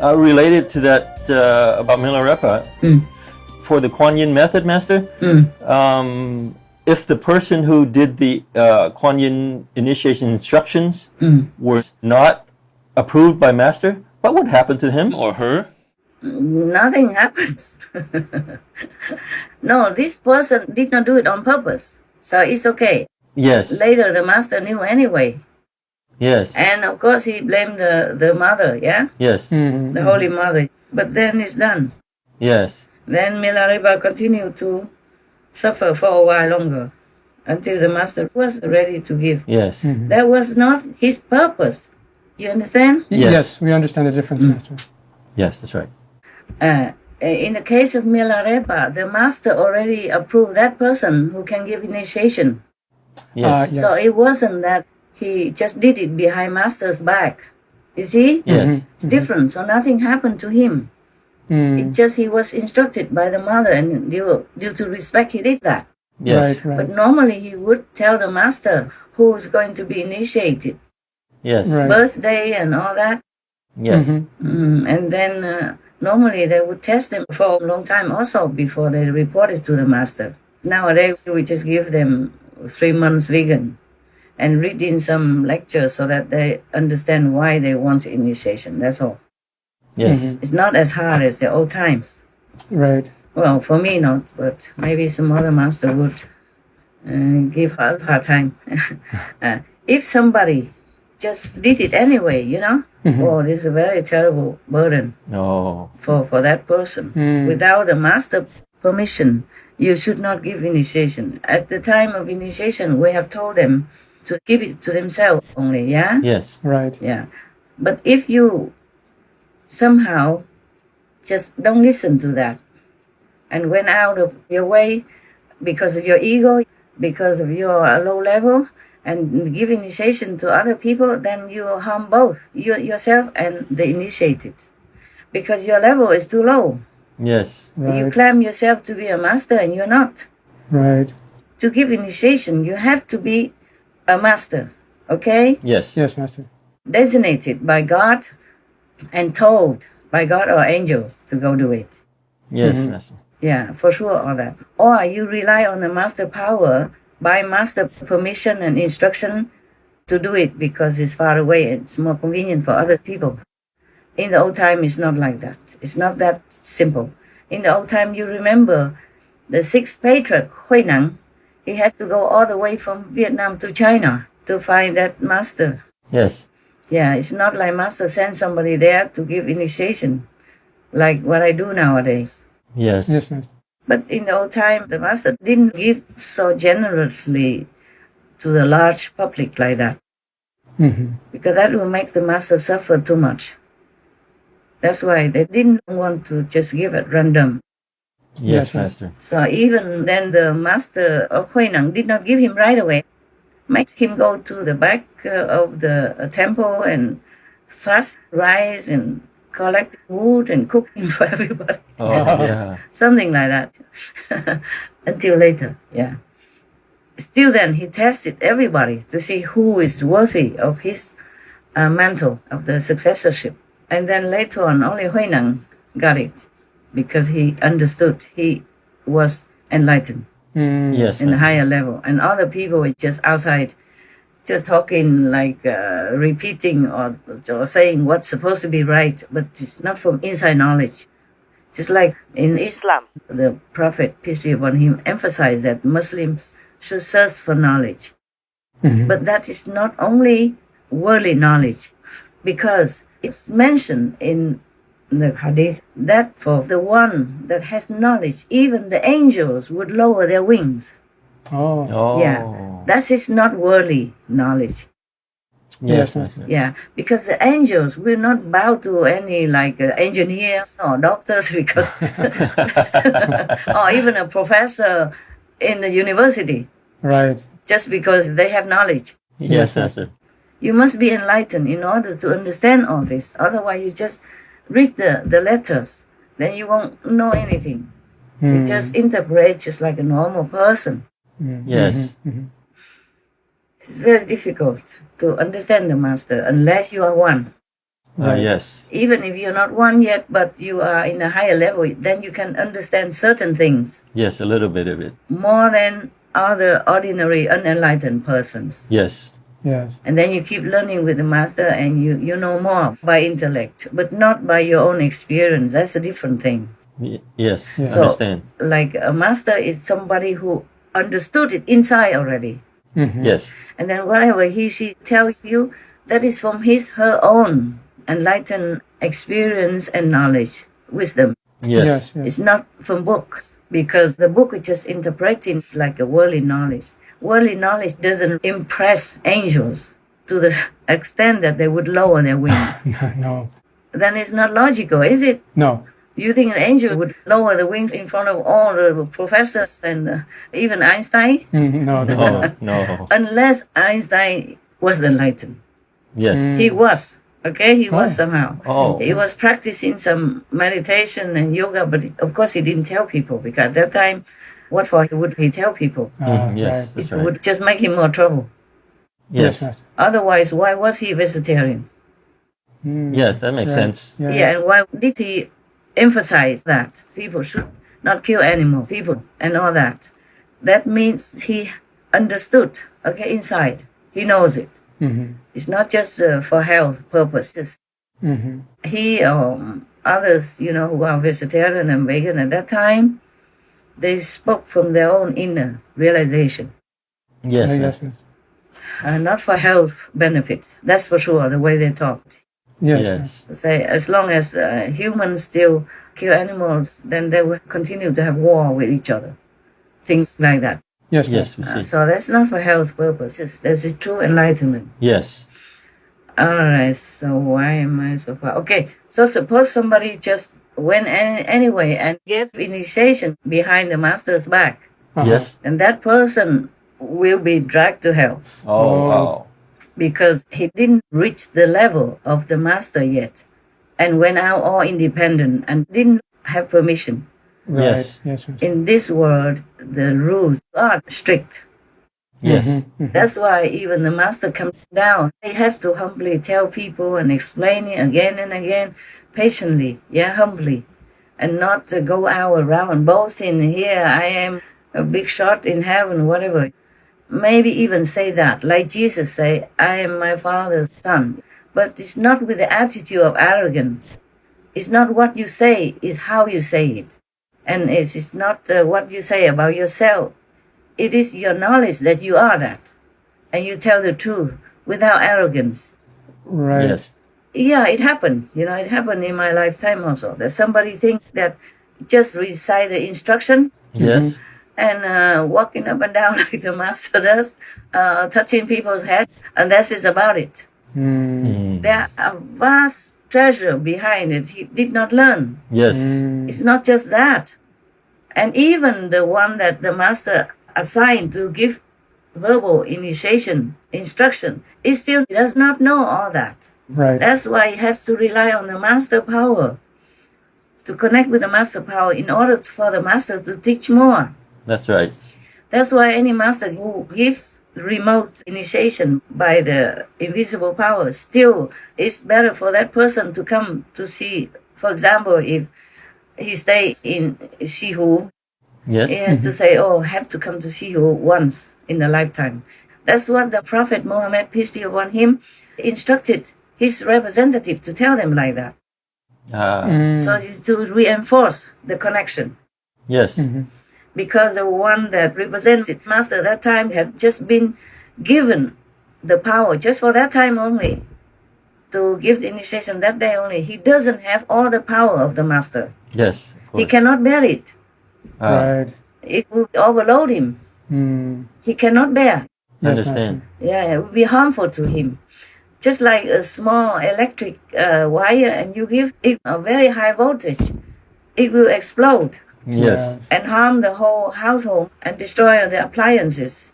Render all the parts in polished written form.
Related to that about Milarepa, for the Kuan Yin method, Master, if the person who did the Kuan Yin initiation instructions was not approved by Master, what would happen to him or her? Nothing happens. No, this person did not do it on purpose, so it's okay. Yes. Later, the Master knew anyway. Yes. And of course, he blamed the mother, yeah? Yes. The Holy Mother. But then it's done. Yes. Then Milarepa continued to suffer for a while longer until the Master was ready to give. Yes. That was not his purpose. You understand? Yes, we understand the difference, Master. Yes, that's right. In the case of Milarepa, the Master already approved that person who can give initiation. Yes. So it wasn't that he just did it behind Master's back. You see? Yes. It's different. So nothing happened to him. It just he was instructed by the mother, and due to respect, he did that. Yes. Right. But normally he would tell the Master who is going to be initiated, Yes. Right. birthday and all that. Yes. And then normally they would test them for a long time also before they report it to the Master. Nowadays we just give them 3 months vegan and read in some lectures so that they understand why they want initiation. That's all. Yes. It's not as hard as the old times. Right. Well, for me not, but maybe some other master would give a hard time. If somebody just did it anyway, oh, this is a very terrible burden No. for that person. Without the master's permission, you should not give initiation. At the time of initiation, we have told them to keep it to themselves only, yeah? Yes. Right. Yeah. But if you somehow just don't listen to that and went out of your way because of your ego, because of your low level, and give initiation to other people, then you harm both yourself and the initiated, because your level is too low. Yes. Right. You claim yourself to be a master and you're not. Right. To give initiation, you have to be a master, okay? Yes. Yes, Master. Designated by God and told by God or angels to go do it. Yes, Master. Yeah, for sure, all that. Or you rely on the master power by master permission and instruction to do it because it's far away. It's more convenient for other people. In the old time, it's not like that. It's not that simple. In the old time, you remember the 6th patriarch, Huineng, he had to go all the way from Vietnam to China to find that master. Yes. Yeah, it's not like master send somebody there to give initiation, like what I do nowadays. Yes. Yes, Master. But in the old time, the master didn't give so generously to the large public like that, because that will make the master suffer too much. That's why they didn't want to just give it random. Yes, Master. So even then, the master of Huineng did not give him right away. Make him go to the back of the temple and thrust rice and collect wood and cooking for everybody. Oh, yeah. Something like that. Until later, yeah. Still then, he tested everybody to see who is worthy of his mantle of the successorship. And then later on, only Huineng got it because he understood. He was enlightened Yes, in a Master. higher level. And other people were just outside, just talking, like repeating or saying what's supposed to be right, but it's not from inside knowledge. Just like in Islam, the Prophet, peace be upon him, emphasized that Muslims should search for knowledge. But that is not only worldly knowledge, because it's mentioned in the hadith that for the one that has knowledge, even the angels would lower their wings. Oh. Oh. Yeah, that is not worldly knowledge. Yes, Yes, Master. Yeah, because the angels will not bow to any like engineers or doctors, because or even a professor in the university, Right. just because they have knowledge. Yes, Master. You must be enlightened in order to understand all this. Otherwise, you just read the letters, then you won't know anything. You just interpret just like a normal person. Yes. It's very difficult to understand the master unless you are one. Right. Yes. Even if you're not one yet, but you are in a higher level, then you can understand certain things Yes, a little bit of it. more than other ordinary unenlightened persons. Yes. Yes. And then you keep learning with the master, and you know more by intellect, but not by your own experience. That's a different thing. Yes, Yeah. So, understand. like a master is somebody who understood it inside already. Mm-hmm. Yes. And then whatever she tells you, that is from her own enlightened experience and knowledge, wisdom. Yes. It's not from books, because the book is just interpreting like a worldly knowledge. Worldly knowledge doesn't impress angels to the extent that they would lower their wings. No. Then it's not logical, is it? No. You think an angel would lower the wings in front of all the professors and even Einstein? No, they No, don't. no. Unless Einstein was enlightened. Yes. He was. Okay, he was Oh. somehow. Oh. He was practicing some meditation and yoga, but of course he didn't tell people, because at that time, what for would he tell people? Yes, Right. that's It right. would just make him more trouble. Yes. Master. Otherwise, why was he vegetarian? Yes, that makes Right. sense. Yeah, and why did he emphasize that people should not kill animal people and all that? That means he understood, okay, inside. He knows it. Mm-hmm. It's not just for health purposes. Mm-hmm. He or others, who are vegetarian and vegan at that time, they spoke from their own inner realization, Yes. Yes. Yes. not for health benefits. That's for sure, the way they talked. Yes. Yes. Say, as long as humans still kill animals, then they will continue to have war with each other. Things like that. Yes. Yes. Master. We see. So that's not for health purposes. That's a true enlightenment. Yes. All right, so why am I so far? Okay, so suppose somebody just went anyway and gave initiation behind the master's back, Yes. and that person will be dragged to hell Oh, wow. because he didn't reach the level of the master yet and went out all independent and didn't have permission. Right. Yes. Yes. Master. In this world, the rules are strict. Yes. Mhm. That's why even the master comes down. They have to humbly tell people and explain it again and again, patiently, humbly, and not go out around boasting, here I am a big shot in heaven, whatever. Maybe even say that, like Jesus say, I am my Father's son. But it's not with the attitude of arrogance. It's not what you say, it's how you say it. And it's not what you say about yourself. It is your knowledge that you are that. And you tell the truth without arrogance. Right. Yes. Yeah, it happened. It happened in my lifetime also. That somebody thinks that just recite the instruction Yes. and walking up and down like the master does, touching people's heads, and that is about it. Mm. There's a vast treasure behind it. He did not learn. Yes. It's not just that. And even the one that the master assigned to give verbal initiation, instruction, he still does not know all that. Right. That's why he has to rely on the master power, to connect with the master power in order for the master to teach more. That's right. That's why any master who gives remote initiation by the invisible power, still it's better for that person to come to see. For example, if he stays in Sihu, Yes. he has to say, have to come to Sihu once in a lifetime. That's what the Prophet Muhammad, peace be upon him, instructed his representative to tell them like that. So to reinforce the connection. Yes. Because the one that represents it, master at that time, had just been given the power just for that time only, to give the initiation that day only. He doesn't have all the power of the master. Yes. He cannot bear it. Right. It will overload him. Mm. He cannot bear. Yes, Understand. Yeah, it will be harmful to him. Just like a small electric wire, and you give it a very high voltage, it will explode Yes. and harm the whole household and destroy the appliances.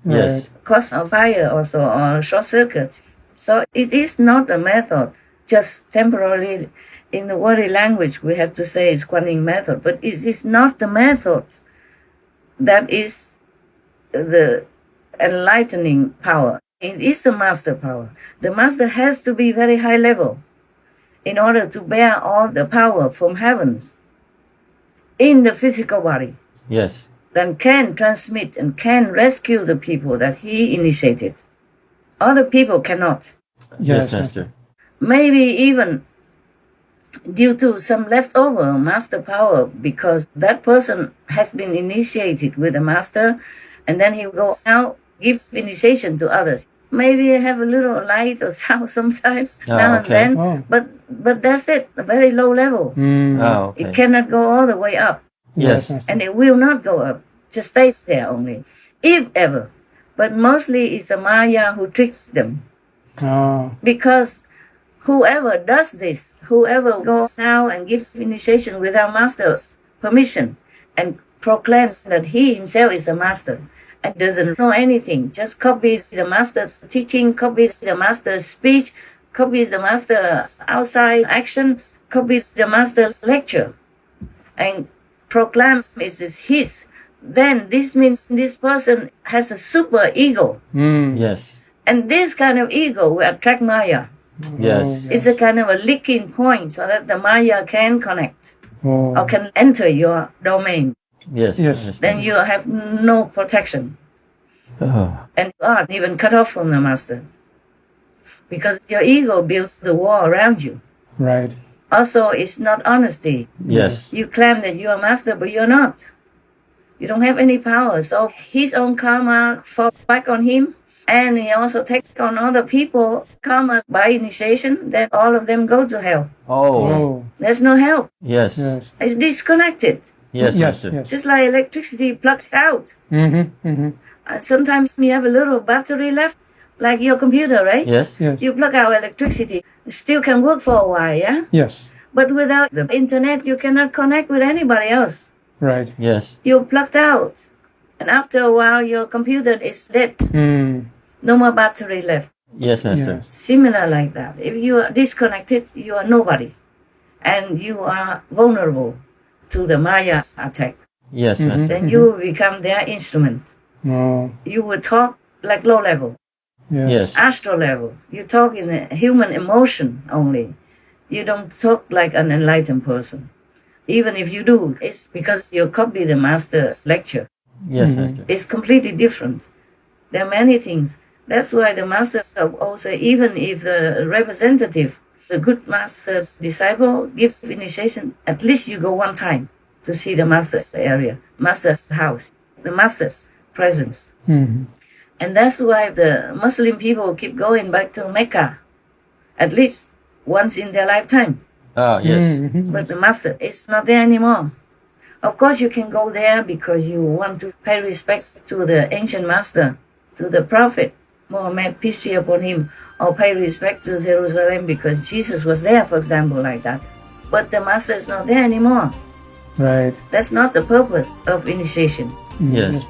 Yes. Cause of fire also, or short circuit. So it is not a method, just temporarily. In the worldly language, we have to say it's Kuan method, but it is not the method that is the enlightening power. It is the master power. The master has to be very high level. in order to bear all the power from heavens in the physical body. Yes. Then can transmit and can rescue the people that he initiated. Other people cannot. Yes, Master. Maybe even due to some leftover master power, because that person has been initiated with a master, and then he will go out, give initiation to others. Maybe have a little light or sound sometimes now and then, but that's it, a very low level. It cannot go all the way up. Yes. And it will not go up, just stays there only, if ever. But mostly it's the Maya who tricks them. Because whoever does this, whoever goes now and gives initiation without master's permission and proclaims that he himself is the master and doesn't know anything, just copies the master's teaching, copies the master's speech, copies the master's outside action, copies the master's lecture, and proclaims it is his, then this means this person has a super ego. Yes. And this kind of ego will attract Maya. Yes. It's a kind of a leaking point so that the Maya can connect or can enter your domain. Yes. Then you have no protection. And you are even cut off from the master. Because your ego builds the wall around you. Right. Also, it's not honesty. Yes. You claim that you are master, but you're not. You don't have any power. So his own karma falls back on him. And he also takes on other people's karma by initiation, then all of them go to hell. There's no help. Yes. It's disconnected. Yes. Just like electricity plugged out. And sometimes you have a little battery left, like your computer, right? Yes. You plug out electricity, it still can work for a while, yeah? Yes. But without the internet, you cannot connect with anybody else. Right. Yes. You're plugged out. And after a while, your computer is dead. No more battery left. Yes, Master. Yes. Similar like that. If you are disconnected, you are nobody. And you are vulnerable to the Maya attack. Yes, Master. Then you will become their instrument. You will talk like low level. Yes. Astral level. You talk in the human emotion only. You don't talk like an enlightened person. Even if you do, it's because you copy the master's lecture. Yes, Master. It's completely different. There are many things. That's why the master also, even if the representative, the good master's disciple gives initiation, at least you go one time to see the master's area, master's house, the master's presence. And that's why the Muslim people keep going back to Mecca, at least once in their lifetime. Yes. But the master is not there anymore. Of course, you can go there because you want to pay respect to the ancient master, to the prophet, Muhammad, peace be upon him, or pay respect to Jerusalem because Jesus was there, for example, like that. But the master is not there anymore. Right. That's not the purpose of initiation. Yes.